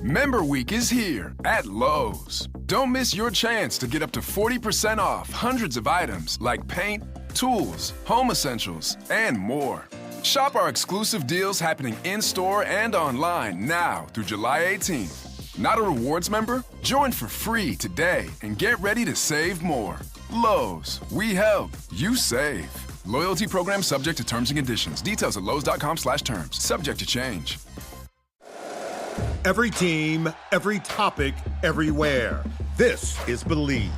Member Week is here at Lowe's. Don't miss your chance to get up to 40% off hundreds of items like paint, tools, home essentials, and more. Shop our exclusive deals happening in-store and online now through July 18th. Not a rewards member? Join for free today and get ready to save more. Lowe's, we help, you save. Loyalty program subject to terms and conditions. Details at lowes.com/terms. Subject to change. Every team, every topic, everywhere. This is Believe.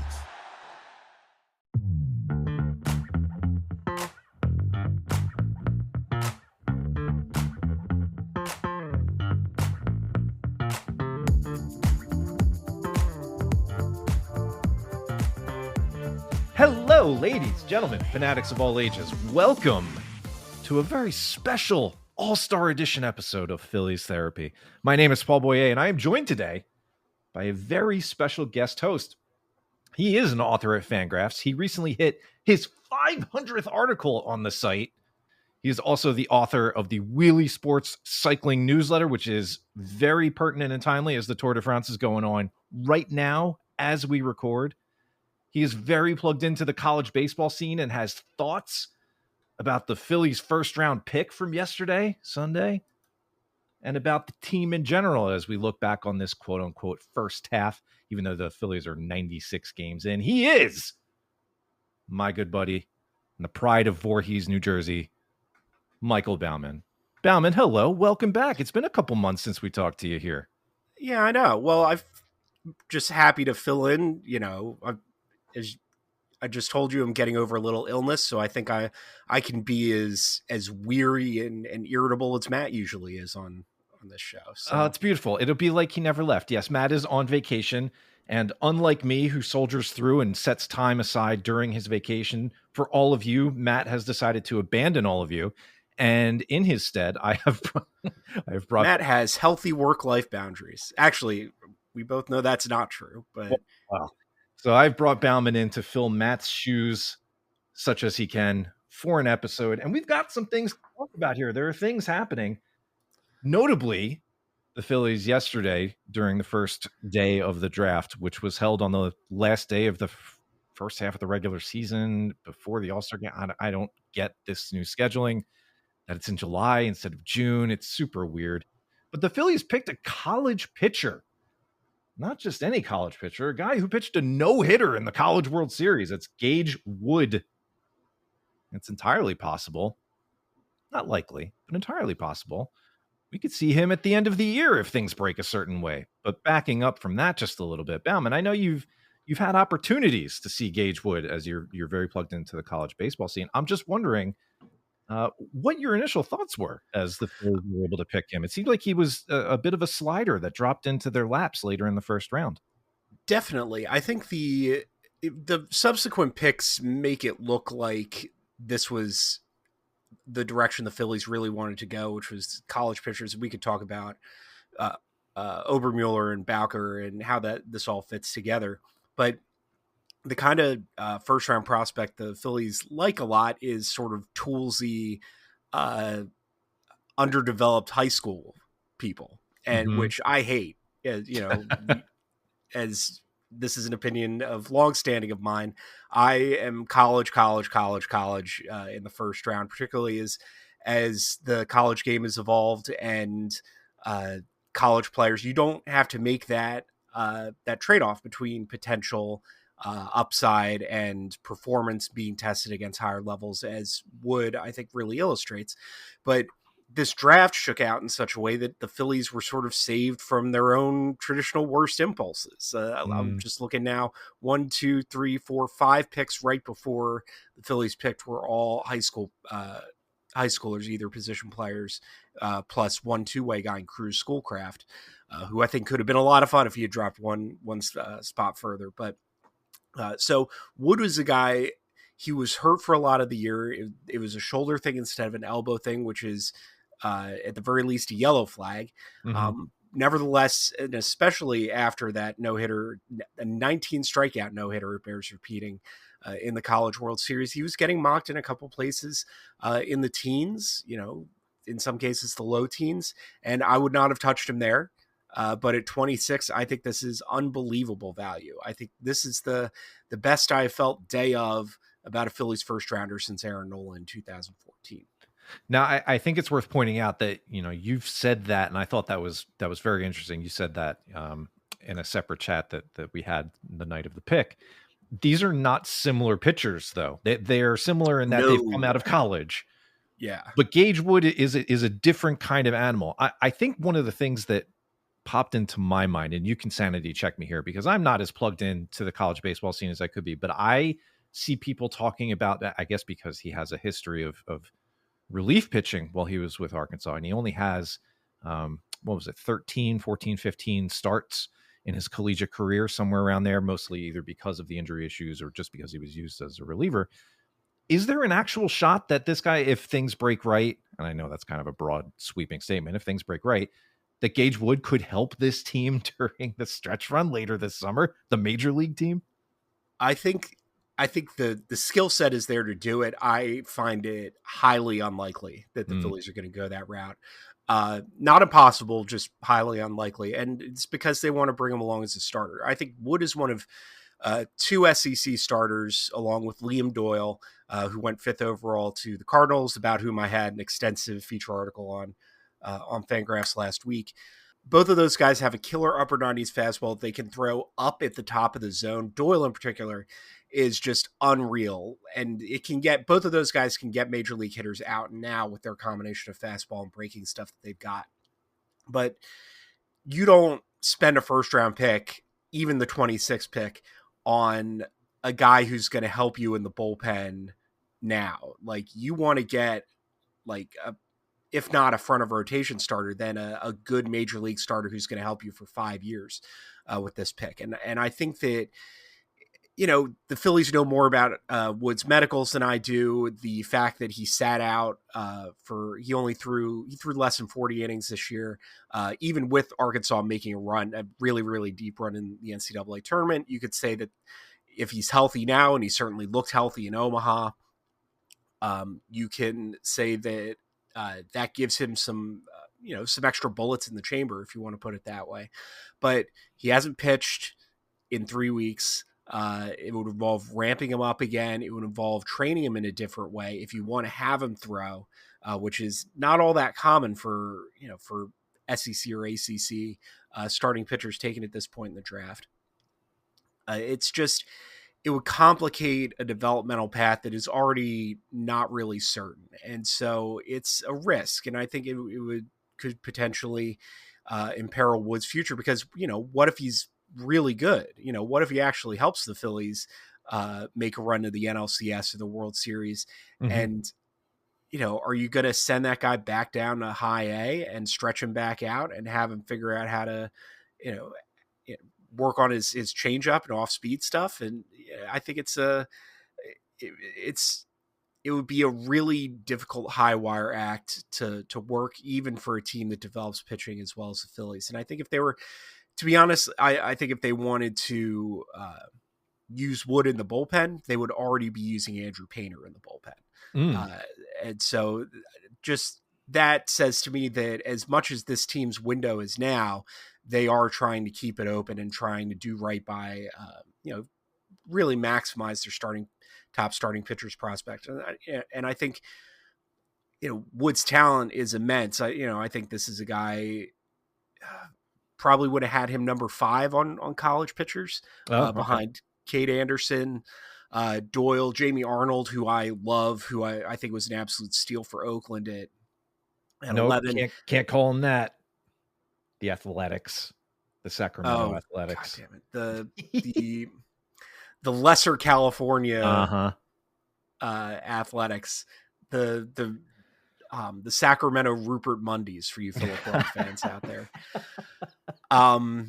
Hello, ladies, gentlemen, fanatics of all ages. Welcome to a very special All-Star Edition episode of Phillies Therapy. My name is Paul Boyer, and I am joined today by a very special guest host. He is an author at FanGraphs. He recently hit his 500th article on the site. He is also the author of the Wheelie Sports Cycling newsletter, which is very pertinent and timely as the Tour de France is going on right now as we record. He is very plugged into the college baseball scene and has thoughts about the Phillies' first-round pick from yesterday, Sunday, and about the team in general as we look back on this quote-unquote first half, even though the Phillies are 96 games in. He is my good buddy and the pride of Voorhees, New Jersey, Michael Baumann. Baumann, hello. Welcome back. It's been a couple months since we talked to you here. Yeah, I know. Well, I'm just happy to fill in. As I just told you, I'm getting over a little illness, so I think I can be as weary and irritable as Matt usually is on this show. So. It's beautiful. It'll be like he never left. Yes, Matt is on vacation, and unlike me, who soldiers through and sets time aside during his vacation for all of you, Matt has decided to abandon all of you, and in his stead, I have brought. Matt has healthy work-life boundaries. Actually, we both know that's not true, but well. So I've brought Baumann in to fill Matt's shoes such as he can for an episode. And we've got some things to talk about here. There are things happening. Notably, the Phillies yesterday during the first day of the draft, which was held on the last day of the first half of the regular season before the All-Star game. I don't get this new scheduling, that it's in July instead of June. It's super weird. But the Phillies picked a college pitcher. Not just any college pitcher, a guy who pitched a no-hitter in the College World Series. It's Gage Wood. It's entirely possible, not likely, but entirely possible. We could see him at the end of the year if things break a certain way. But backing up from that just a little bit, Baumann, I know you've had opportunities to see Gage Wood as you're very plugged into the college baseball scene. I'm just wondering what your initial thoughts were as the Phillies were able to pick him. It seemed like he was a bit of a slider that dropped into their laps later in the first round. Definitely. I think the subsequent picks make it look like this was the direction the Phillies really wanted to go, which was college pitchers. We could talk about Obermueller and Bowker and how this all fits together. But the kind of first-round prospect the Phillies like a lot is sort of toolsy, underdeveloped high school people, and which I hate. As this is an opinion of longstanding of mine, I am college in the first round, particularly as the college game has evolved and college players. You don't have to make that trade-off between potential upside and performance being tested against higher levels, as Wood, I think, really illustrates. But this draft shook out in such a way that the Phillies were sort of saved from their own traditional worst impulses. I'm just looking now, 1, 2, 3, 4, 5 picks right before the Phillies picked were all high schoolers, either position players, plus 1 two-way guy in Cruz Schoolcraft, who I think could have been a lot of fun if he had dropped one spot further. But so Wood was a guy, he was hurt for a lot of the year. It was a shoulder thing instead of an elbow thing, which is at the very least a yellow flag. Nevertheless, and especially after that no-hitter, a 19 strikeout no-hitter, it bears repeating, in the College World Series, he was getting mocked in a couple places in the teens, in some cases the low teens, and I would not have touched him there. But at 26, I think this is unbelievable value. I think this is the best I felt day of about a Phillies first rounder since Aaron Nola in 2014. Now, I think it's worth pointing out that, you've said that, and I thought that was very interesting. You said that in a separate chat that we had the night of the pick. These are not similar pitchers, though. They are similar in that they've come out of college. Yeah. But Gage Wood is a different kind of animal. I think one of the things that popped into my mind, and you can sanity check me here because I'm not as plugged into the college baseball scene as I could be, but I see people talking about that, I guess because he has a history of relief pitching while he was with Arkansas, and he only has 13, 14, 15 starts in his collegiate career, somewhere around there, mostly either because of the injury issues or just because he was used as a reliever. Is there an actual shot that this guy, if things break right, and I know that's kind of a broad sweeping statement, if things break right, that Gage Wood could help this team during the stretch run later this summer, the major league team? I think the skill set is there to do it. I find it highly unlikely that the Phillies are going to go that route. Not impossible, just highly unlikely. And it's because they want to bring him along as a starter. I think Wood is one of two SEC starters, along with Liam Doyle, who went 5th overall to the Cardinals, about whom I had an extensive feature article on FanGraphs last week. Both of those guys have a killer upper 90s fastball they can throw up at the top of the zone. Doyle in particular is just unreal. And both of those guys can get major league hitters out now with their combination of fastball and breaking stuff that they've got. But you don't spend a first round pick, even the 26th pick, on a guy who's going to help you in the bullpen now. Like, you want to get if not a front of rotation starter, then a good major league starter who's going to help you for 5 years with this pick. And I think that, the Phillies know more about Wood's medicals than I do. The fact that he sat out he threw less than 40 innings this year, even with Arkansas making a really, really deep run in the NCAA tournament. You could say that if he's healthy now, and he certainly looked healthy in Omaha, you can say that that gives him some extra bullets in the chamber, if you want to put it that way. But he hasn't pitched in 3 weeks. It would involve ramping him up again. It would involve training him in a different way if you want to have him throw, which is not all that common for SEC or ACC starting pitchers taken at this point in the draft. It would complicate a developmental path that is already not really certain. And so it's a risk. And I think it could potentially imperil Wood's future because, what if he's really good? What if he actually helps the Phillies make a run to the NLCS or the World Series? Mm-hmm. And, are you going to send that guy back down to high A and stretch him back out and have him figure out how to, work on his change up and off speed stuff? And I think it would be a really difficult high wire act to work, even for a team that develops pitching as well as the Phillies. And I think if they were, to be honest, I think if they wanted to use Wood in the bullpen, they would already be using Andrew Painter in the bullpen. And so just that says to me that as much as this team's window is now, they are trying to keep it open and trying to do right by, really maximize their top starting pitchers prospect. And I think, Wood's talent is immense. I think this is a guy probably would have had him number 5 on college pitchers behind Cade Anderson, Doyle, Jamie Arnold, who I love, who I think was an absolute steal for Oakland at 11. Can't call him that. The Athletics, the Sacramento Athletics. God damn it. The lesser California Athletics, the Sacramento Rupert Mundies for you Philip fans out there. I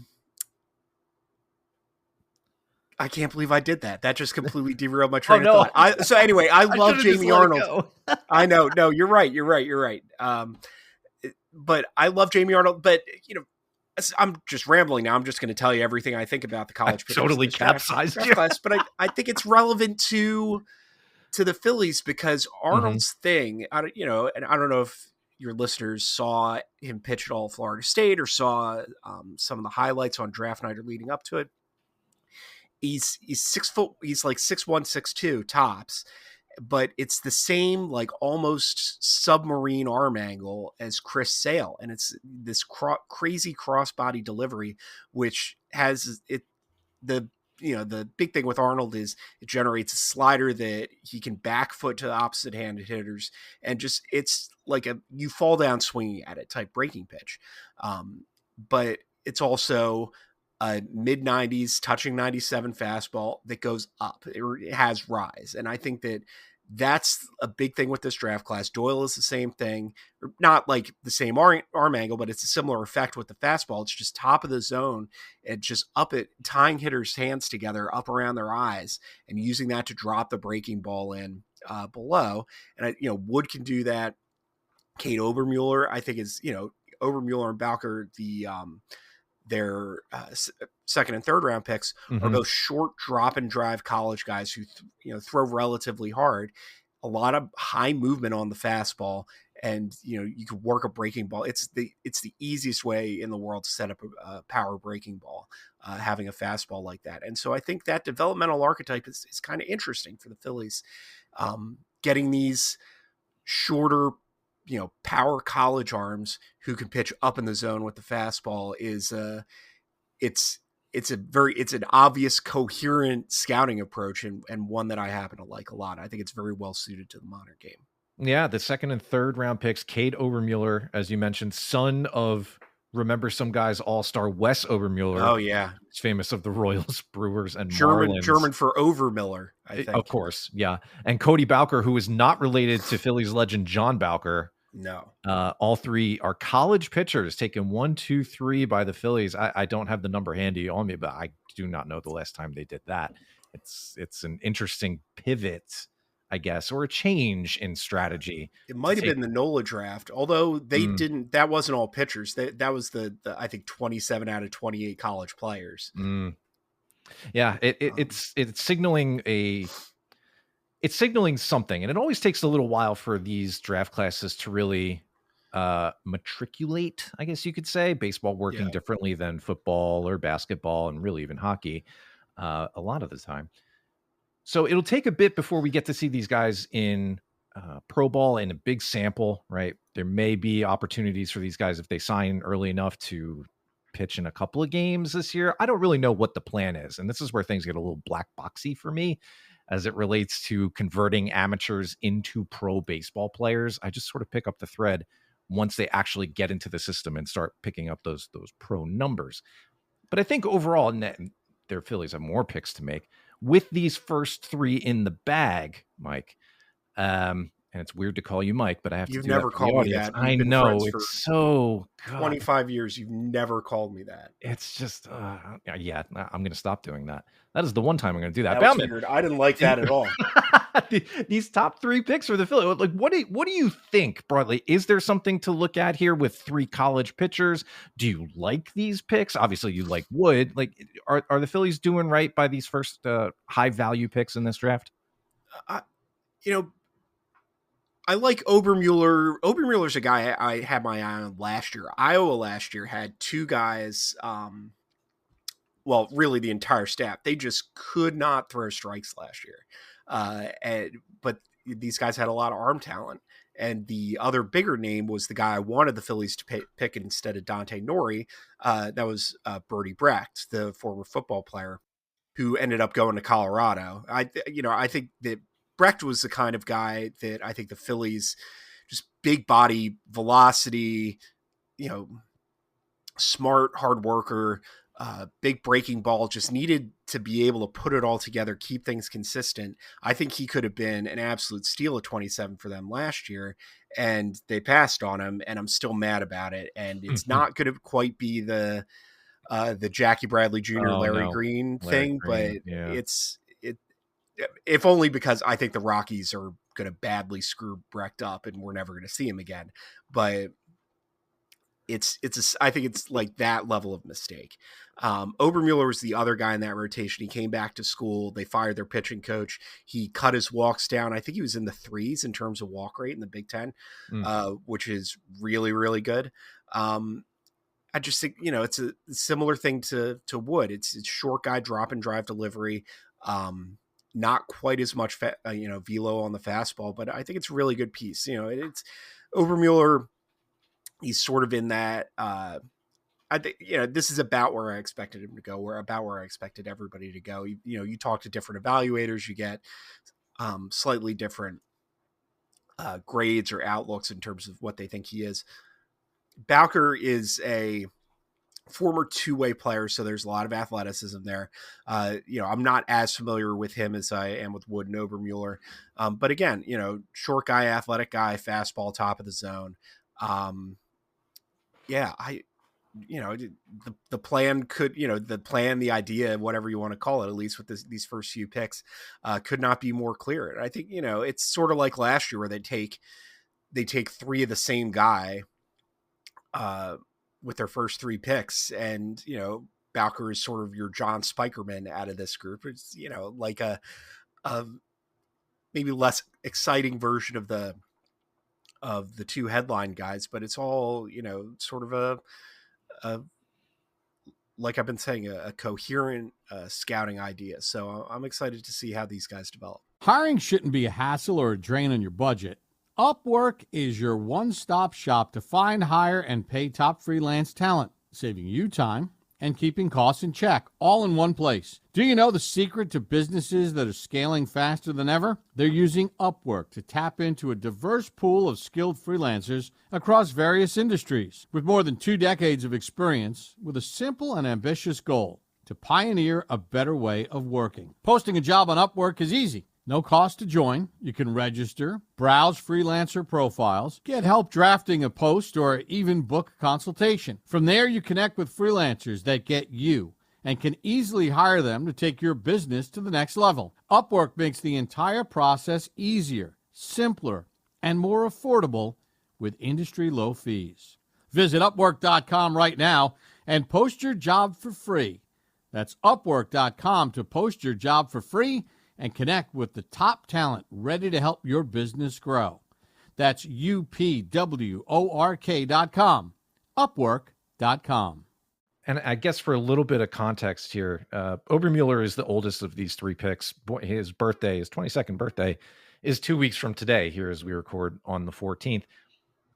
can't believe I did that. That just completely derailed my train of thought. So anyway, I love Jamie Arnold. I know. No, you're right. But I love Jamie Arnold. But, I'm just rambling now. I'm just going to tell you everything I think about the college pitchers. Totally capsized you. But I think it's relevant to the Phillies because Arnold's thing, and I don't know if your listeners saw him pitch at all Florida State or saw some of the highlights on draft night or leading up to it, he's 6 foot. He's like 6'1", 6'2" tops, but it's the same like almost submarine arm angle as Chris Sale, and it's this crazy crossbody delivery, which has it. The big thing with Arnold is it generates a slider that he can back foot to the opposite handed hitters, and just it's like you fall down swinging at it type breaking pitch. But it's also a mid 90s touching 97 fastball that goes up. It has rise. And I think that's a big thing with this draft class. Doyle is the same thing, not like the same arm angle, but it's a similar effect with the fastball. It's just top of the zone and just up it, tying hitters' hands together up around their eyes and using that to drop the breaking ball in below. And, Wood can do that. Kate Obermuller, I think is, Obermuller and Bowker, their second and third round picks are both short drop and drive college guys who throw relatively hard, a lot of high movement on the fastball, and you can work a breaking ball. It's the easiest way in the world to set up a power breaking ball, having a fastball like that. And so I think that developmental archetype is kind of interesting for the Phillies, getting these shorter power college arms who can pitch up in the zone with the fastball is it's an obvious coherent scouting approach and one that I happen to like a lot. I think it's very well suited to the modern game. Yeah. The second and third round picks, Cade Obermuller, as you mentioned, son of remember some guys all-star Wes Obermuller. Oh yeah. He's famous of the Royals, Brewers, and German Marlins. for Overmiller, I think. Of course. Yeah. And Cody Bowker, who is not related to Phillies legend John Bowker. No. All three are college pitchers taken 1, 2, 3 by the Phillies. I don't have the number handy on me, but I do not know the last time they did that. It's an interesting pivot, I guess, or a change in strategy. It might have been the NOLA draft, although they didn't. That wasn't all pitchers. That was the I think 27 out of 28 college players. Yeah, it's signaling It's signaling something, and it always takes a little while for these draft classes to really matriculate, I guess you could say. Baseball working differently than football or basketball, and really even hockey a lot of the time. So it'll take a bit before we get to see these guys in pro ball in a big sample, right? There may be opportunities for these guys if they sign early enough to pitch in a couple of games this year. I don't really know what the plan is, and this is where things get a little black boxy for me as it relates to converting amateurs into pro baseball players. I just sort of pick up the thread once they actually get into the system and start picking up those pro numbers. But I think overall, their Phillies have more picks to make with these first 3 in the bag, Mike. And it's weird to call you Mike, but I have to. You've do never that for the called me audience. that. I know it's so 25 years. You've never called me that. It's just, yeah. I'm going to stop doing that. That is the one time I'm going to do that. That was weird. I didn't like that at all. These top 3 picks for the Phillies. Like, what do you think broadly? Is there something to look at here with 3 college pitchers? Do you like these picks? Obviously, you like Wood. Like, are the Phillies doing right by these first high value picks in this draft? I like Obermuller. Obermuller's a guy I had my eye on last year. Iowa last year had 2 guys, well, really the entire staff. They just could not throw strikes last year. But these guys had a lot of arm talent. And the other bigger name was the guy I wanted the Phillies to pick instead of Dante Nori. That was Brody Brecht, the former football player who ended up going to Colorado. I think that Brecht was the kind of guy that I think the Phillies, just big body, velocity, smart, hard worker, big breaking ball, just needed to be able to put it all together, keep things consistent. I think he could have been an absolute steal at 27 for them last year, and they passed on him, and I'm still mad about it. And it's not going to quite be the Jackie Bradley Jr., Larry Green thing, but it's if only because I think the Rockies are going to badly screw Brecht up and we're never going to see him again. But I think it's like that level of mistake. Obermueller was the other guy in that rotation. He came back to school. They fired their pitching coach. He cut his walks down. I think he was in the 3s in terms of walk rate in the Big Ten, which is really, really good. I just think, it's a similar thing to Wood. It's short guy, drop and drive delivery. Not quite as much, velo on the fastball, but I think it's a really good piece. It's Obermueller. He's sort of in that, I think, this is about where I expected him to go, about where I expected everybody to go. You talk to different evaluators, you get slightly different grades or outlooks in terms of what they think he is. Bowker is a former two-way player, so there's a lot of athleticism there. I'm not as familiar with him as I am with Wood and Obermueller. But again, short guy, athletic guy, fastball, top of the zone. The plan could, the idea, whatever you want to call it, at least with these first few picks, could not be more clear. And I think, it's sort of like last year where they take 3 of the same guy, with their first 3 picks. And, Bowker is sort of your John Spikerman out of this group. It's, like a maybe less exciting version of the 2 headline guys, but it's all, sort of a like I've been saying, a coherent scouting idea. So I'm excited to see how these guys develop. Hiring shouldn't be a hassle or a drain on your budget. Upwork is your one-stop shop to find, hire, and pay top freelance talent, saving you time and keeping costs in check, all in one place. Do you know the secret to businesses that are scaling faster than ever? They're using Upwork to tap into a diverse pool of skilled freelancers across various industries. With more than 2 decades of experience, with a simple and ambitious goal, to pioneer a better way of working. Posting a job on Upwork is easy. No cost to join. You can register, browse freelancer profiles, get help drafting a post, or even book a consultation. From there, you connect with freelancers that get you and can easily hire them to take your business to the next level. Upwork makes the entire process easier, simpler, and more affordable with industry-low fees. Visit Upwork.com right now and post your job for free. That's Upwork.com to post your job for free and connect with the top talent ready to help your business grow. That's UPWORK.com, Upwork.com. And I guess for a little bit of context here, Obermueller is the oldest of these 3 picks. His birthday, his 22nd birthday, is 2 weeks from today, here as we record on the 14th.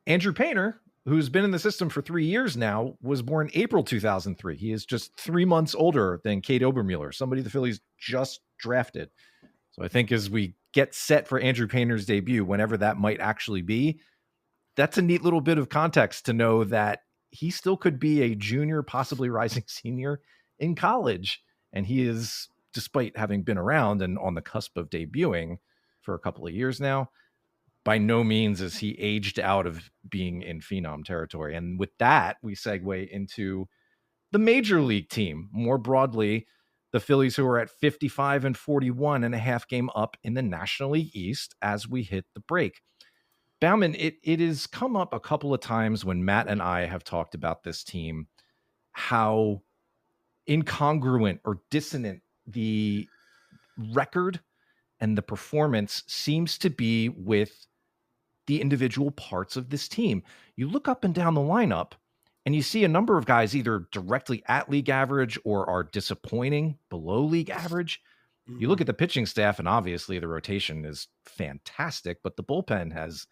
Andrew Painter, who's been in the system for 3 years now, was born April 2003. He is just 3 months older than Cade Obermueller, somebody the Phillies just drafted. So I think as we get set for Andrew Painter's debut, whenever that might actually be, that's a neat little bit of context to know that he still could be a junior, possibly rising senior in college. And he is, despite having been around and on the cusp of debuting for a couple of years now, by no means is he aged out of being in phenom territory. And with that, we segue into the major league team. More broadly, the Phillies, who are at 55-41 and a half game up in the National League East as we hit the break. Baumann, it has come up a couple of times when Matt and I have talked about this team, how incongruent or dissonant the record and the performance seems to be with the individual parts of this team. You look up and down the lineup, and you see a number of guys either directly at league average or are disappointing below league average. You look at the pitching staff, and obviously the rotation is fantastic, but the bullpen has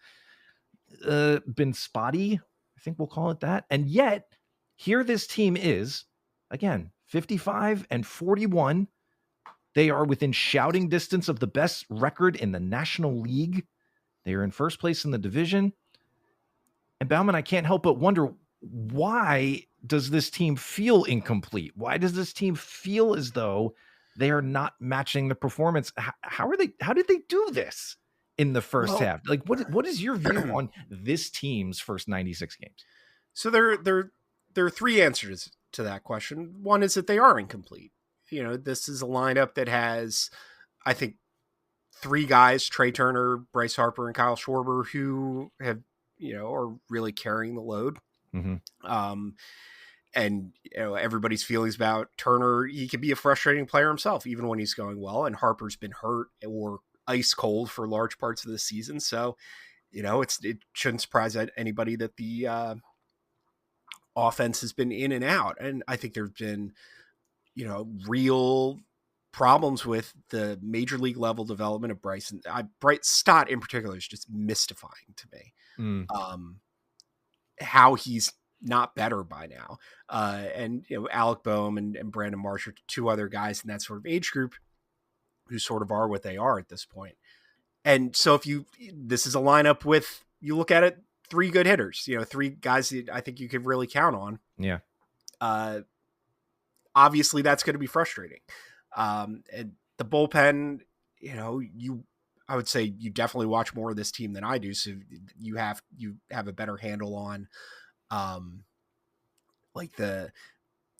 been spotty. I think we'll call it that. And yet, here this team is, again, 55-41. They are within shouting distance of the best record in the National League. They are in first place in the division. And Baumann, I can't help but wonder, why does this team feel incomplete? Why does this team feel as though they are not matching the performance? How did they do this in the first half? Like, what is your view on this team's first 96 games? So there are 3 answers to that question. One is that they are incomplete. This is a lineup that has, I think, 3 guys, Trey Turner, Bryce Harper, and Kyle Schwarber, who have, are really carrying the load. And everybody's feelings about Turner, he can be a frustrating player himself, even when he's going well. And Harper's been hurt or ice cold for large parts of the season. So, it shouldn't surprise anybody that the offense has been in and out. And I think there's been, real problems with the major league level development of Bryson. Bright Stott in particular is just mystifying to me. How he's not better by now. And Alec Boehm and Brandon Marsh are two other guys in that sort of age group who sort of are what they are at this point. And so this is a lineup with, you look at it, 3 good hitters, 3 guys that I think you could really count on. Yeah. Obviously that's going to be frustrating. And the bullpen, I would say you definitely watch more of this team than I do. So you have a better handle on, like the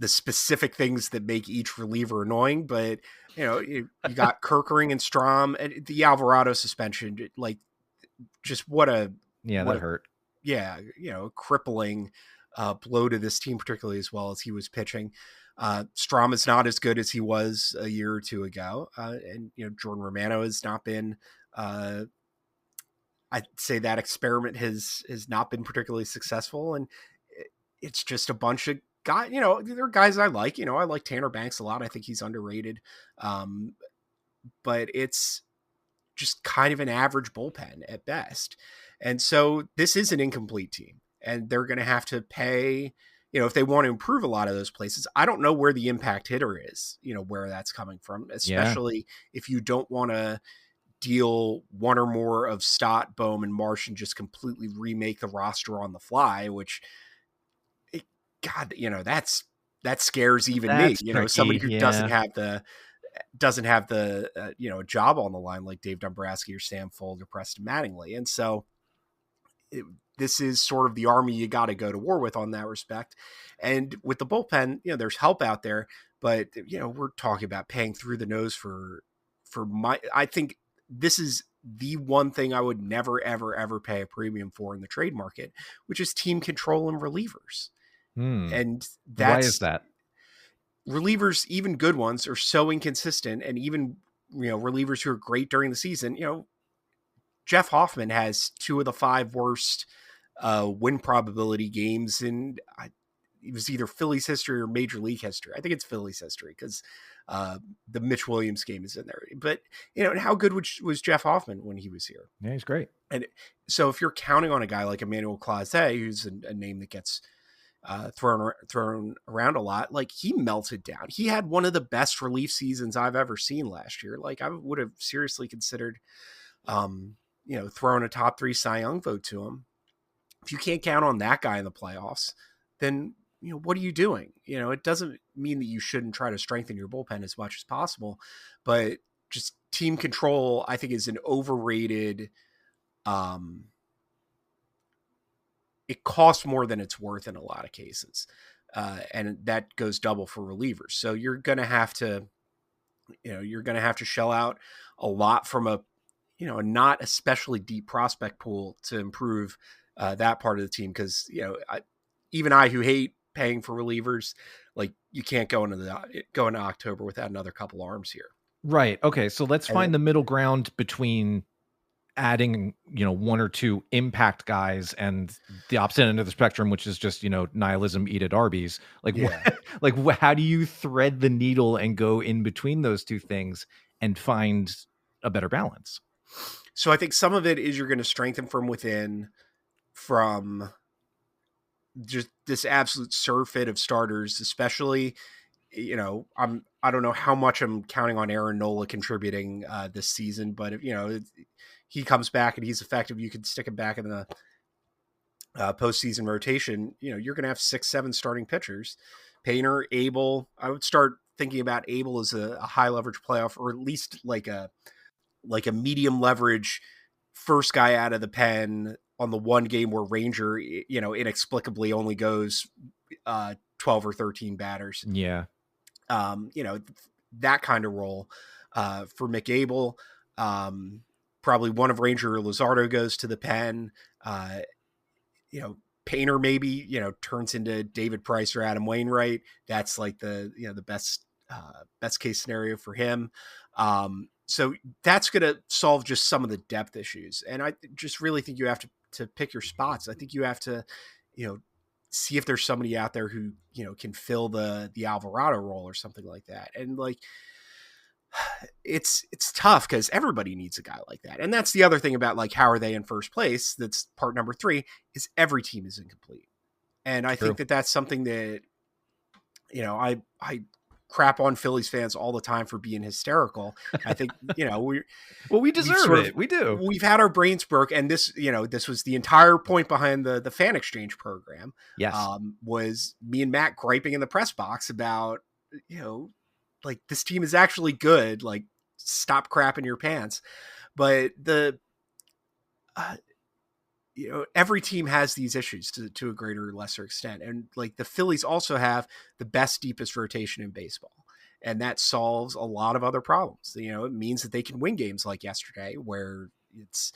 specific things that make each reliever annoying, but you got Kerkering and Strom, and the Alvarado suspension, like just that hurt. Yeah. Crippling blow to this team, particularly as well as he was pitching. Strom is not as good as he was a year or two ago. And Jordan Romano has not been, I'd say that experiment has not been particularly successful. And it's just a bunch of guys, there are guys I like, I like Tanner Banks a lot. I think he's underrated. But it's just kind of an average bullpen at best. And so this is an incomplete team, and they're going to have to pay, if they want to improve a lot of those places. I don't know where the impact hitter is, where that's coming from, especially if you don't want to deal one or more of Stott, Boehm, and Marsh and just completely remake the roster on the fly, which that scares even me, tricky, somebody who doesn't have the job on the line like Dave Dombrowski or Sam Fuld or Preston Mattingly. And so this is sort of the army you got to go to war with on that respect. And with the bullpen, there's help out there, but we're talking about paying through the nose I think this is the one thing I would never, ever, ever pay a premium for in the trade market, which is team control and relievers. And why is that? Relievers, even good ones, are so inconsistent, and even relievers who are great during the season. Jeff Hoffman has 2 of the 5 worst win probability games in it was either Phillies history or Major League history. I think it's Phillies history because the Mitch Williams game is in there. But and how good was Jeff Hoffman when he was here? Yeah, he's great. And so if you're counting on a guy like Emmanuel Clase, who's a name that gets thrown around a lot, like he melted down. He had one of the best relief seasons I've ever seen last year. Like I would have seriously considered, throwing a top 3 Cy Young vote to him. If you can't count on that guy in the playoffs, then what are you doing? It doesn't mean that you shouldn't try to strengthen your bullpen as much as possible, but just team control, I think, is an overrated. It costs more than it's worth in a lot of cases. And that goes double for relievers. So you're going to have to, shell out a lot from a not especially deep prospect pool to improve that part of the team. Cause even I, who hate paying for relievers, like you can't go into October without another couple arms here. Right. Okay. So let's find the middle ground between adding, 1 or 2 impact guys and the opposite end of the spectrum, which is just, nihilism, eat at Arby's. Like, how do you thread the needle and go in between those 2 things and find a better balance? So I think some of it is you're going to strengthen from within, from just this absolute surfeit of starters, especially, I don't know how much I'm counting on Aaron Nola contributing this season, but if, he comes back and he's effective, you can stick him back in the postseason rotation. You're going to have 6-7 starting pitchers. Painter, Abel. I would start thinking about Abel as a high leverage playoff, or at least like a medium leverage first guy out of the pen on the one game where Ranger, inexplicably only goes 12 or 13 batters. Yeah. That kind of role for Mick Abel. Probably one of Ranger or Luzardo goes to the pen. Painter maybe, you know, turns into David Price or Adam Wainwright. That's like the, you know, the best case scenario for him. So that's going to solve just some of the depth issues. And I just really think you have to pick your spots. I think you have to, you know, see if there's somebody out there who, you know, can fill the Alvarado role or something like that. And like, it's tough because everybody needs a guy like that. And that's the other thing about like, how are they in first place? That's part number 3 is every team is incomplete. And I think that that's something that, you know, I crap on Phillies fans all the time for being hysterical. I think, you know, we deserve it. We do. We've had our brains broke. And this, you know, this was the entire point behind the fan exchange program. Yes. Was me and Matt griping in the press box about, you know, like this team is actually good. Like stop crapping your pants. But you know, every team has these issues to a greater or lesser extent. And like the Phillies also have the best, deepest rotation in baseball. And that solves a lot of other problems. You know, it means that they can win games like yesterday where it's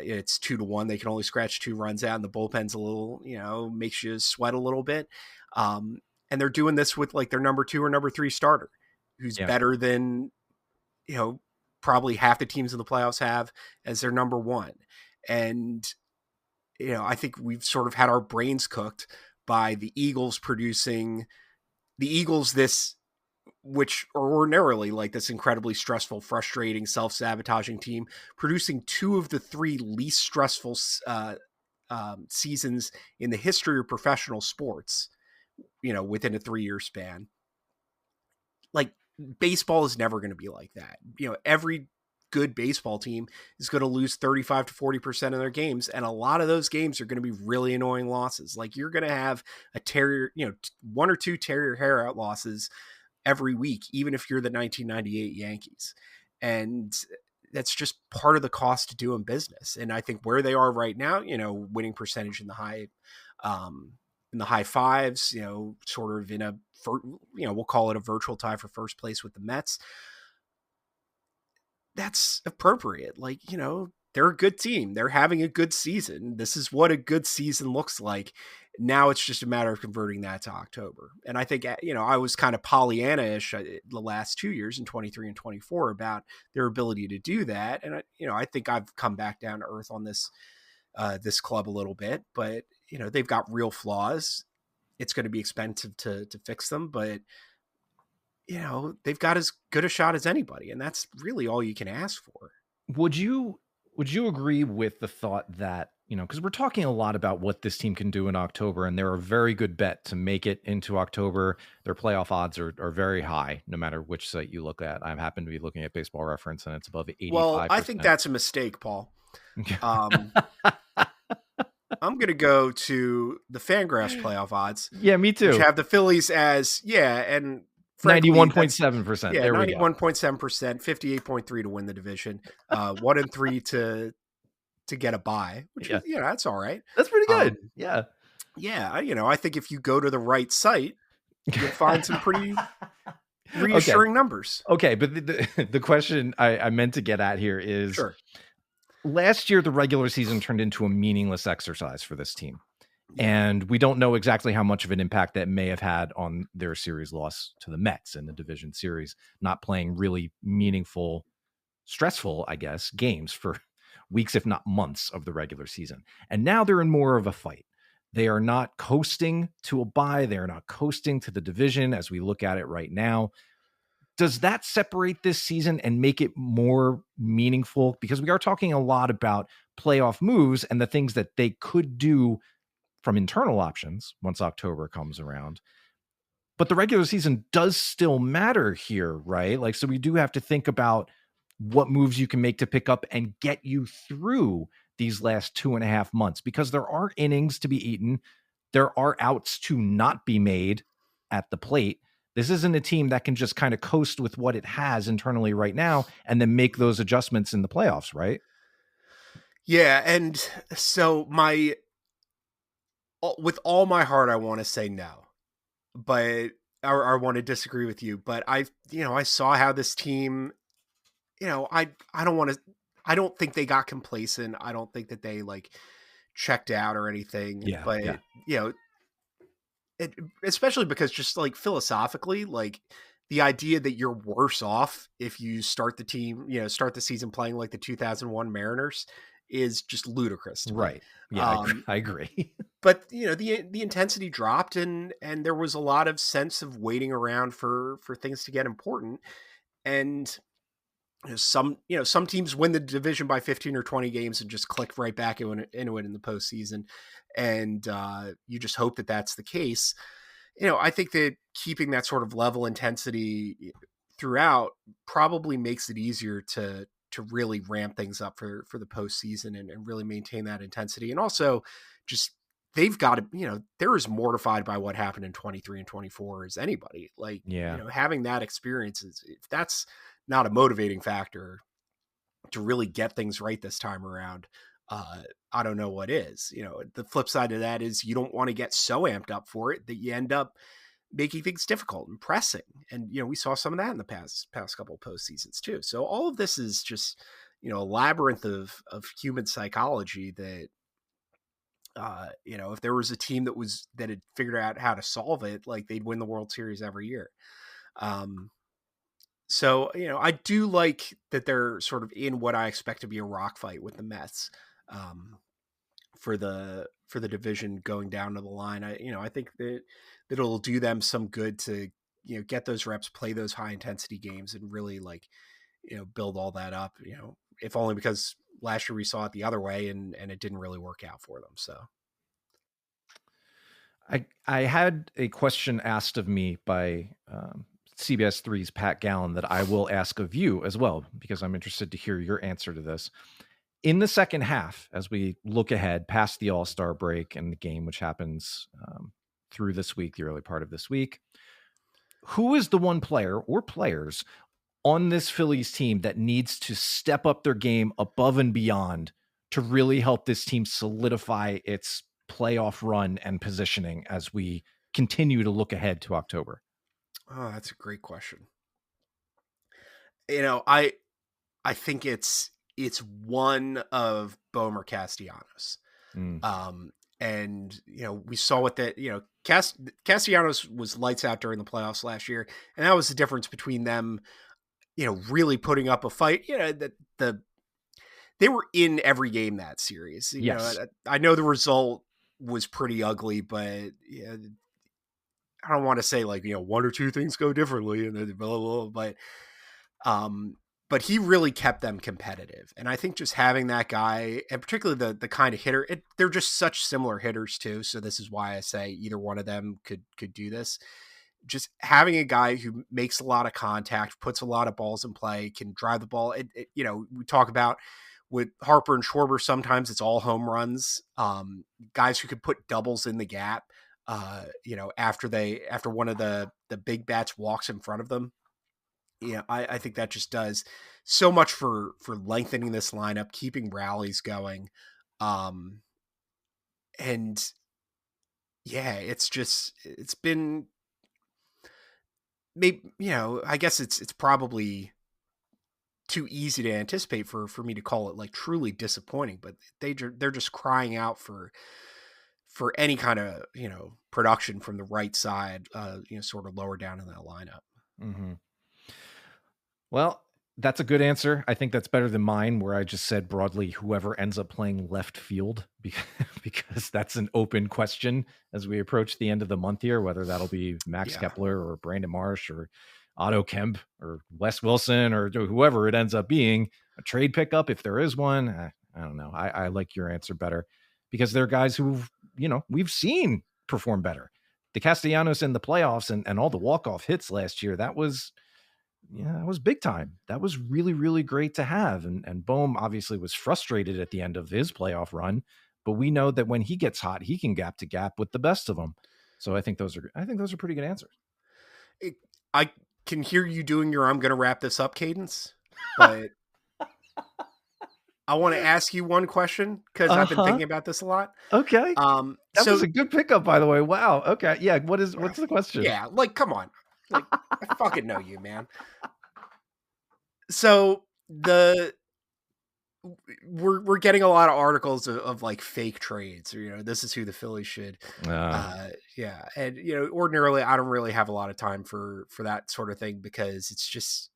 2-1. They can only scratch 2 runs out and the bullpen's a little, you know, makes you sweat a little bit. And they're doing this with like their number 2 or number 3 starter, who's better than, you know, probably half the teams in the playoffs have as their number 1. And, you know, I think we've sort of had our brains cooked by the Eagles this, which are ordinarily like this incredibly stressful, frustrating, self-sabotaging team, producing 2 of the 3 least stressful seasons in the history of professional sports, you know, within a 3-year span. Like baseball is never going to be like that. You know, every good baseball team is going to lose 35 to 40% of their games. And a lot of those games are going to be really annoying losses. Like you're going to have a terrier, you know, 1 or 2 terrier hair out losses every week, even if you're the 1998 Yankees. And that's just part of the cost to doing business. And I think where they are right now, you know, winning percentage in the high 5s, you know, sort of you know, we'll call it a virtual tie for first place with the Mets. That's appropriate. Like, you know, they're a good team. They're having a good season. This is what a good season looks like. Now it's just a matter of converting that to October. And I think, you know, I was kind of Pollyanna-ish the last 2 years in 23 and 24 about their ability to do that. And, you know, I think I've come back down to earth on this club a little bit, but, you know, they've got real flaws. It's going to be expensive to fix them, but, you know, they've got as good a shot as anybody. And that's really all you can ask for. Would you agree with the thought that, you know, because we're talking a lot about what this team can do in October, and they're a very good bet to make it into October. Their playoff odds are very high, no matter which site you look at. I happen to be looking at Baseball Reference, and it's above 85%. Well, I think that's a mistake, Paul. I'm going to go to the FanGraphs playoff odds. Yeah, me too. Which have the Phillies as, and 91.7%. Yeah, there we go. 91.7%, 58.3 to win the division, 1 and 3 to get a bye, which is, you know, that's all right. That's pretty good. Yeah. You know, I think if you go to the right site, you'll find some pretty reassuring numbers. Okay, but the question I meant to get at here is, sure, last year the regular season turned into a meaningless exercise for this team. And we don't know exactly how much of an impact that may have had on their series loss to the Mets in the division series, not playing really meaningful, stressful, I guess, games for weeks, if not months of the regular season. And now they're in more of a fight. They are not coasting to a bye. They are not coasting to the division as we look at it right now. Does that separate this season and make it more meaningful? Because we are talking a lot about playoff moves and the things that they could do from internal options once October comes around. But the regular season does still matter here, right? Like, so we do have to think about what moves you can make to pick up and get you through these last 2.5 months, because there are innings to be eaten. There are outs to not be made at the plate. This isn't a team that can just kind of coast with what it has internally right now and then make those adjustments in the playoffs, right? Yeah. And so with all my heart, I want to say no, but I want to disagree with you. But I saw how this team, I don't think they got complacent. I don't think that they checked out or anything, Yeah, but yeah. you know, especially because just like philosophically, like the idea that you're worse off if you start the season playing like the 2001 Mariners is just ludicrous to me. Right. Yeah, I agree. But the intensity dropped, and there was a lot of sense of waiting around for things to get important. And some teams win the division by 15 or 20 games and just click right back into it in the postseason. And you just hope that that's the case. I think that keeping that sort of level intensity throughout probably makes it easier to really ramp things up for the postseason and really maintain that intensity. And also just, they've got to, they're as mortified by what happened in 23 and 24 as anybody. Like, having that experience if that's not a motivating factor to really get things right this time around, I don't know what is. The flip side of that is you don't want to get so amped up for it that you end up making things difficult and pressing. And, we saw some of that in the past couple of postseasons too. So all of this is just, a labyrinth of human psychology that, if there was a team that had figured out how to solve it, like they'd win the World Series every year. So, I do like that they're sort of in what I expect to be a rock fight with the Mets, for the division going down to the line. I think that it'll do them some good to, get those reps, play those high intensity games and really build all that up, if only because last year we saw it the other way and it didn't really work out for them. So I had a question asked of me by CBS 3's Pat Gallen that I will ask of you as well, because I'm interested to hear your answer to this. In the second half, as we look ahead past the All-Star break and the game, which happens through this week, the early part of this week, who is the one player or players on this Phillies team that needs to step up their game above and beyond to really help this team solidify its playoff run and positioning as we continue to look ahead to October? Oh, that's a great question. I think it's one of Bomer Castellanos. And, we saw what that, Castellanos was lights out during the playoffs last year. And that was the difference between them, really putting up a fight. They were in every game that series. Yes. I know the result was pretty ugly, but I don't want to say one or two things go differently and then blah, blah, blah, but he really kept them competitive. And I think just having that guy, and particularly the kind of hitter, they're just such similar hitters too. So this is why I say either one of them could do this. Just having a guy who makes a lot of contact, puts a lot of balls in play, can drive the ball. We talk about with Harper and Schwarber, sometimes it's all home runs. Guys who could put doubles in the gap, after one of the big bats walks in front of them. I think that just does so much for lengthening this lineup, keeping rallies going. And yeah, it's been maybe, I guess it's probably too easy to anticipate for me to call it truly disappointing, but they're just crying out for any kind of, production from the right side, sort of lower down in that lineup. Mm-hmm. Well, that's a good answer. I think that's better than mine, where I just said broadly, whoever ends up playing left field, because that's an open question as we approach the end of the month here, whether that'll be Max Kepler or Brandon Marsh or Otto Kemp or Wes Wilson or whoever it ends up being. A trade pickup, if there is one. I don't know. I like your answer better, because they're guys who, we've seen perform better. The Castellanos in the playoffs and all the walk-off hits last year, that was big time. That was really, really great to have. And Bohm obviously was frustrated at the end of his playoff run, but we know that when he gets hot, he can gap to gap with the best of them. So I think those are pretty good answers. I can hear you doing your I'm going to wrap this up cadence, but I want to ask you one question, because I've been thinking about this a lot. Okay. That was a good pickup, by the way. Wow. Okay. Yeah. What's the question? Yeah. Come on. I fucking know you, man. So we're getting a lot of articles of like fake trades, or this is who the Phillies should. Yeah, and ordinarily I don't really have a lot of time for that sort of thing because it's just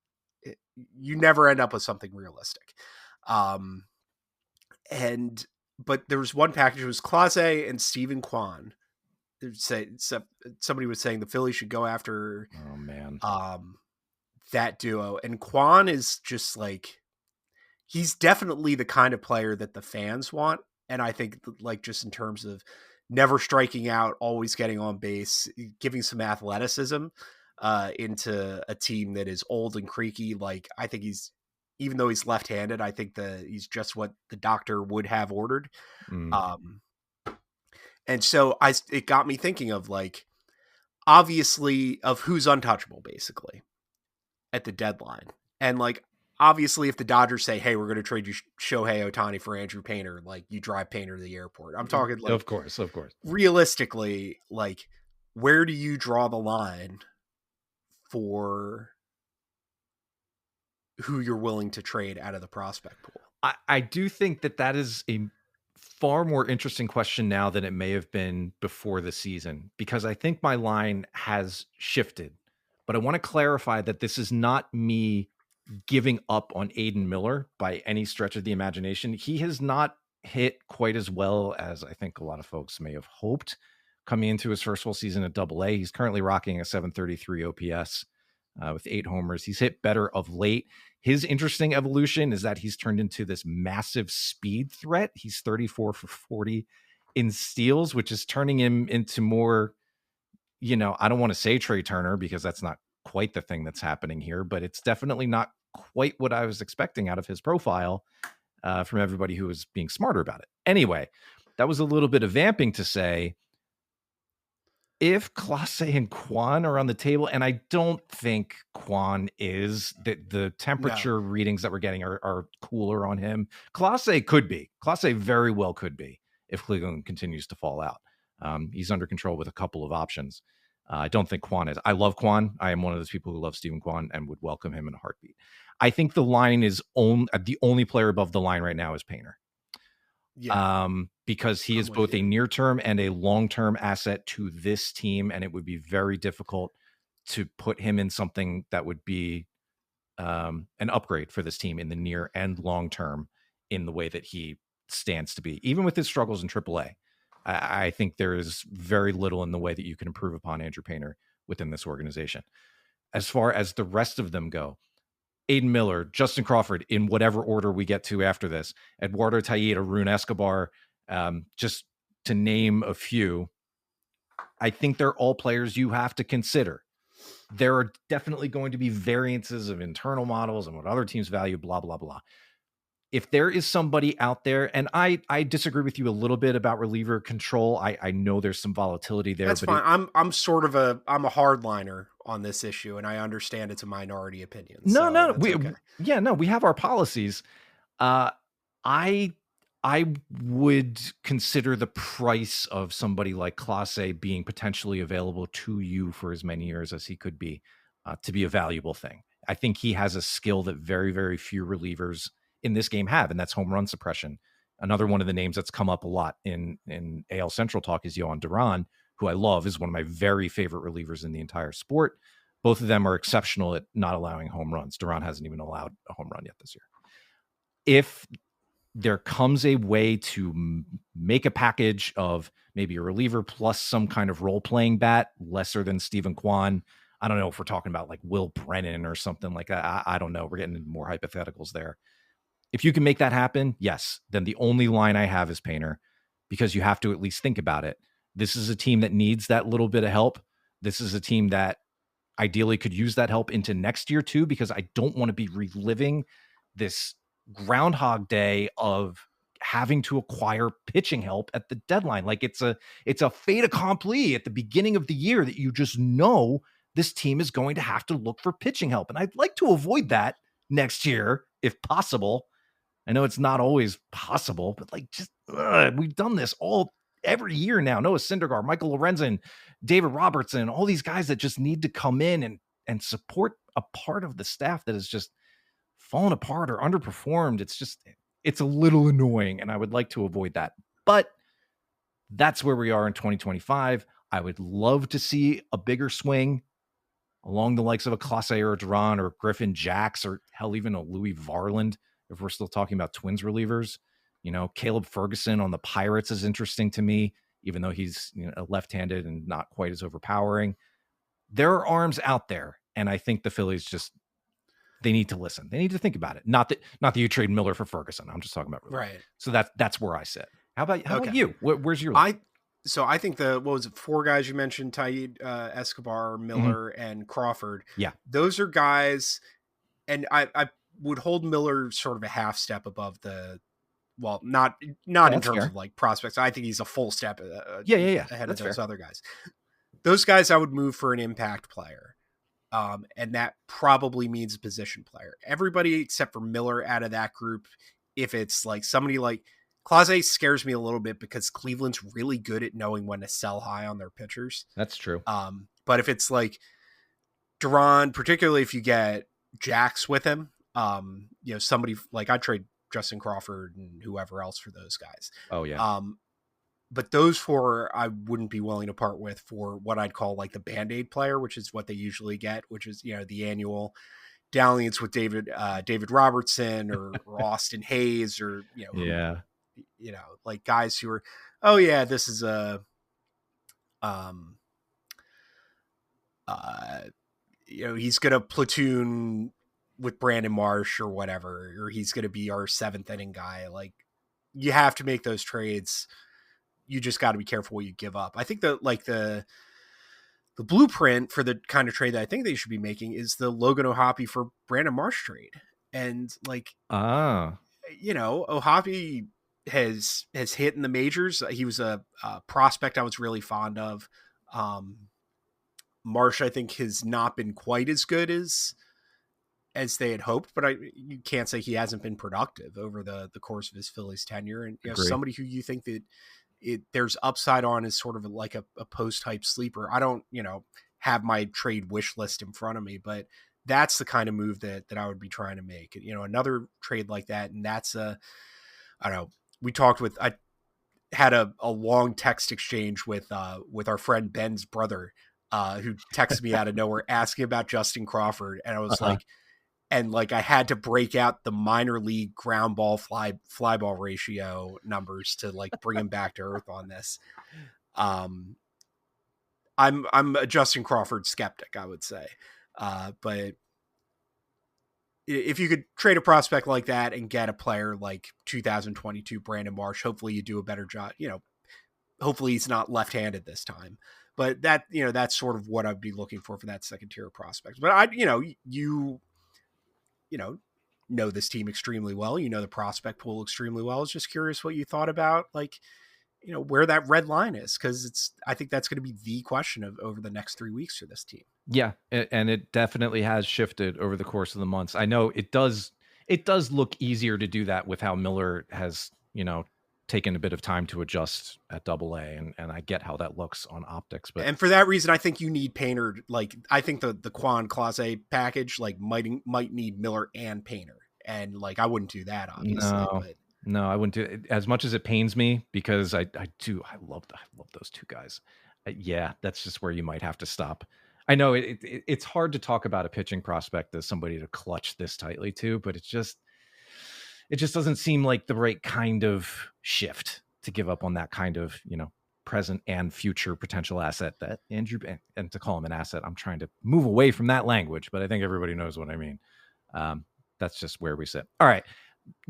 you never end up with something realistic. But there was one package. It was Clase and Stephen Kwan. Somebody was saying the Phillies should go after. Oh man, that duo, and Kwan is just like. He's definitely the kind of player that the fans want. And I think like just in terms of never striking out, always getting on base, giving some athleticism into a team that is old and creaky. Like I think even though he's left-handed, I think he's just what the doctor would have ordered. And so it got me thinking of like, obviously of who's untouchable basically at the deadline. And like, obviously, if the Dodgers say, hey, we're going to trade you Shohei Ohtani for Andrew Painter, like you drive Painter to the airport. I'm talking like, of course. Realistically, like where do you draw the line for who you're willing to trade out of the prospect pool? I do think that is a far more interesting question now than it may have been before the season, because I think my line has shifted. But I want to clarify that this is not me giving up on Aiden Miller by any stretch of the imagination. He has not hit quite as well as I think a lot of folks may have hoped coming into his first full season at Double-A. He's currently rocking a 733 OPS with 8 homers. He's hit better of late. His interesting evolution is that he's turned into this massive speed threat. He's 34 for 40 in steals, which is turning him into more, I don't want to say Trey Turner because that's not quite the thing that's happening here, but it's definitely not quite what I was expecting out of his profile from everybody who was being smarter about it. Anyway, that was a little bit of vamping to say if Clase and Kwan are on the table, and I don't think Kwan is, the temperature readings that we're getting are cooler on him. Clase could be. Clase very well could be if Cleveland continues to fall out. He's under control with a couple of options. I don't think Kwan is. I love Kwan. I am one of those people who love Stephen Kwan and would welcome him in a heartbeat. I think the line is the only player above the line right now is Painter. Yeah. Because he is both a near-term and a long-term asset to this team, and it would be very difficult to put him in something that would be an upgrade for this team in the near and long term in the way that he stands to be, even with his struggles in AAA. I think there is very little in the way that you can improve upon Andrew Painter within this organization. As far as the rest of them go, Aiden Miller, Justin Crawford, in whatever order we get to after this, Eduardo Tailleda, Rune Escobar, just to name a few, I think they're all players you have to consider. There are definitely going to be variances of internal models and what other teams value, blah, blah, blah. If there is somebody out there, and I disagree with you a little bit about reliever control. I know there's some volatility there. That's fine. I'm a hardliner on this issue, and I understand it's a minority opinion. No, we have our policies. I would consider the price of somebody like Clase being potentially available to you for as many years as he could be to be a valuable thing. I think he has a skill that very, very few relievers in this game have, and that's home run suppression. Another one of the names that's come up a lot in AL Central talk is Yohan Duran, who I love, is one of my very favorite relievers in the entire sport. Both of them are exceptional at not allowing home runs. Duran hasn't even allowed a home run yet this year. If there comes a way to make a package of maybe a reliever plus some kind of role-playing bat, lesser than Stephen Kwan, I don't know if we're talking about like Will Brennan or something like that. I don't know. We're getting into more hypotheticals there. If you can make that happen, yes, then the only line I have is Painter, because you have to at least think about it. This is a team that needs that little bit of help. This is a team that ideally could use that help into next year too, because I don't want to be reliving this Groundhog Day of having to acquire pitching help at the deadline. Like it's a fait accompli at the beginning of the year that you just know this team is going to have to look for pitching help. And I'd like to avoid that next year if possible. I know it's not always possible, but like we've done this every year now. Noah Syndergaard, Michael Lorenzen, David Robertson, all these guys that just need to come in and support a part of the staff that has just fallen apart or underperformed. It's just, it's a little annoying, and I would like to avoid that. But that's where we are in 2025. I would love to see a bigger swing along the likes of a Clase or a Duran or Griffin Jacks, or hell, even a Louis Varland, if we're still talking about Twins relievers. Caleb Ferguson on the Pirates is interesting to me, even though he's left-handed and not quite as overpowering. There are arms out there, and I think the Phillies they need to listen. They need to think about it. Not that you trade Miller for Ferguson. I'm just talking about relief. Right. So that's where I sit. How about you? Where's your? So I think what was it, 4 guys you mentioned, Taid, Escobar, Miller, and Crawford. Yeah. Those are guys, and I would hold Miller sort of a half step above not in terms of like prospects. I think he's a full step ahead of those other guys. Those guys I would move for an impact player. And that probably means a position player. Everybody except for Miller out of that group, if it's like somebody like Clase, scares me a little bit because Cleveland's really good at knowing when to sell high on their pitchers. That's true. But if it's like Duran, particularly if you get Jacks with him, somebody like I'd trade Justin Crawford and whoever else for those guys. Oh yeah. But those 4 I wouldn't be willing to part with for what I'd call like the Band-Aid player, which is what they usually get, which is, the annual dalliance with David Robertson or Austin Hayes or, like guys who are, oh yeah, this is he's going to platoon with Brandon Marsh or whatever, or he's going to be our 7th inning guy. Like, you have to make those trades. You just got to be careful what you give up. I think that like the blueprint for the kind of trade that I think they should be making is the Logan O'Hoppe for Brandon Marsh trade. And like, O'Hoppe has hit in the majors. He was a prospect I was really fond of. Marsh, I think, has not been quite as good as they had hoped, but you can't say he hasn't been productive over the course of his Phillies tenure. And somebody who you think that there's upside on is sort of like a post-type sleeper. I don't, have my trade wish list in front of me, but that's the kind of move that I would be trying to make. Another trade like that, and that's I don't know. I had a long text exchange with our friend Ben's brother, who texted me out of nowhere asking about Justin Crawford, and I was like, and like I had to break out the minor league ground ball fly ball ratio numbers to like bring him back to earth on this. I'm a Justin Crawford skeptic, I would say. But if you could trade a prospect like that and get a player like 2022 Brandon Marsh, hopefully you do a better job. Hopefully he's not left-handed this time. But that, that's sort of what I'd be looking for that second tier prospect. But you know this team extremely well. The prospect pool extremely well. I was just curious what you thought about, like, where that red line is, because I think that's going to be the question of over the next 3 weeks for this team. Yeah, and it definitely has shifted over the course of the months. I know it does look easier to do that with how Miller has, taken a bit of time to adjust at AA, and I get how that looks on optics. But for that reason, I think you need Painter. Like, I think the Quan Clase package like might need Miller and Painter, and like I wouldn't do that, obviously. No, I wouldn't do it. As much as it pains me, because I love those 2 guys. Yeah, that's just where you might have to stop. I know it's hard to talk about a pitching prospect as somebody to clutch this tightly to, but it just doesn't seem like the right kind of shift to give up on that kind of, present and future potential asset that Andrew, and to call him an asset, I'm trying to move away from that language, but I think everybody knows what I mean. That's just where we sit. All right.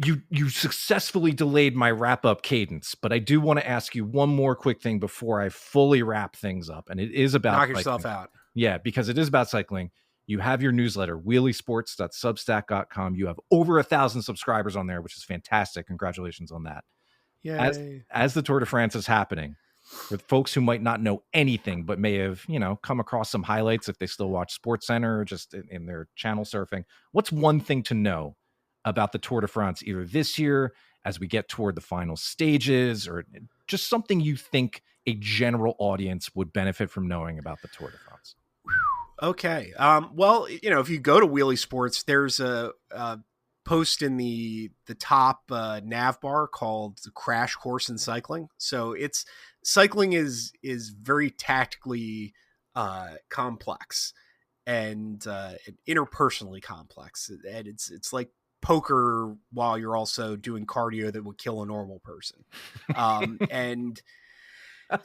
You successfully delayed my wrap up cadence, but I do want to ask you one more quick thing before I fully wrap things up. And it is about knock yourself out. Yeah, because it is about cycling. You have your newsletter, wheeliesports.substack.com. You have over 1,000 subscribers on there, which is fantastic. Congratulations on that. Yay. As the Tour de France is happening, for folks who might not know anything, but may have, come across some highlights if they still watch SportsCenter or just in their channel surfing, what's one thing to know about the Tour de France, either this year as we get toward the final stages, or just something you think a general audience would benefit from knowing about the Tour de France? Okay. Well, if you go to Wheelie Sports, there's a post in the top nav bar called the Crash Course in Cycling. So cycling is very tactically complex and interpersonally complex, and it's like poker while you're also doing cardio that would kill a normal person. And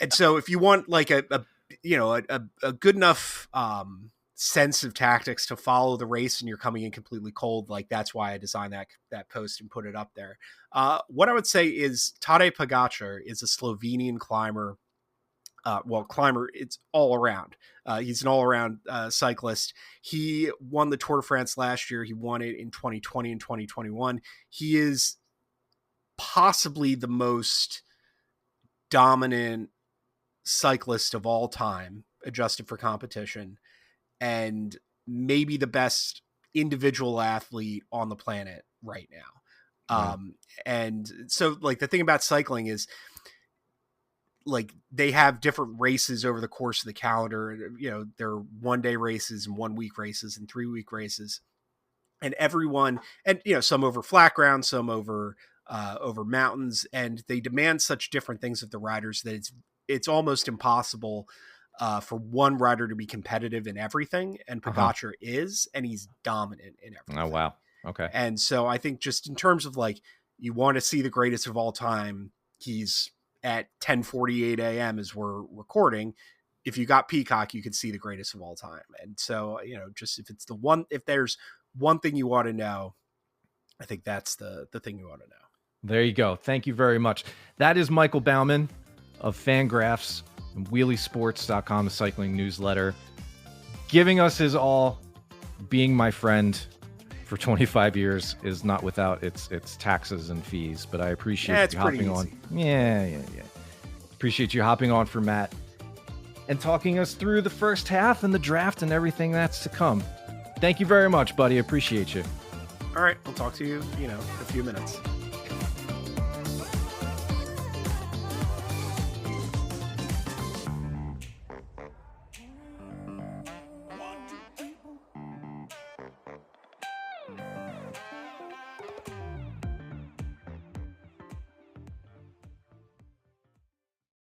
so if you want like a good enough sense of tactics to follow the race and you're coming in completely cold, like that's why I designed that post and put it up there. What I would say is Tadej Pogačar is a Slovenian climber. Climber, it's all around. He's an all around cyclist. He won the Tour de France last year. He won it in 2020 and 2021. He is possibly the most dominant cyclist of all time, adjusted for competition, and maybe the best individual athlete on the planet right now. And so like the thing about cycling is like they have different races over the course of the calendar. You know, there are 1 day races and 1 week races and 3 week races, and everyone, and you know, some over flat ground, some over mountains, and they demand such different things of the riders that it's almost impossible for one rider to be competitive in everything. And Pogačar is, and he's dominant in everything. Oh, wow. Okay. And so I think just in terms of like, you want to see the greatest of all time, he's at 10:48 a.m. as we're recording. If you got Peacock, you could see the greatest of all time. And so, you know, just if there's one thing you want to know, I think that's the thing you want to know. There you go. Thank you very much. That is Michael Baumann of FanGraphs and WheelieSports.com, the cycling newsletter, giving us his all. Being my friend for 25 years is not without its taxes and fees, but I appreciate you hopping on. Yeah. Appreciate you hopping on for Matt and talking us through the first half and the draft and everything that's to come. Thank you very much, buddy. Appreciate you. All right. We'll talk to you, in a few minutes.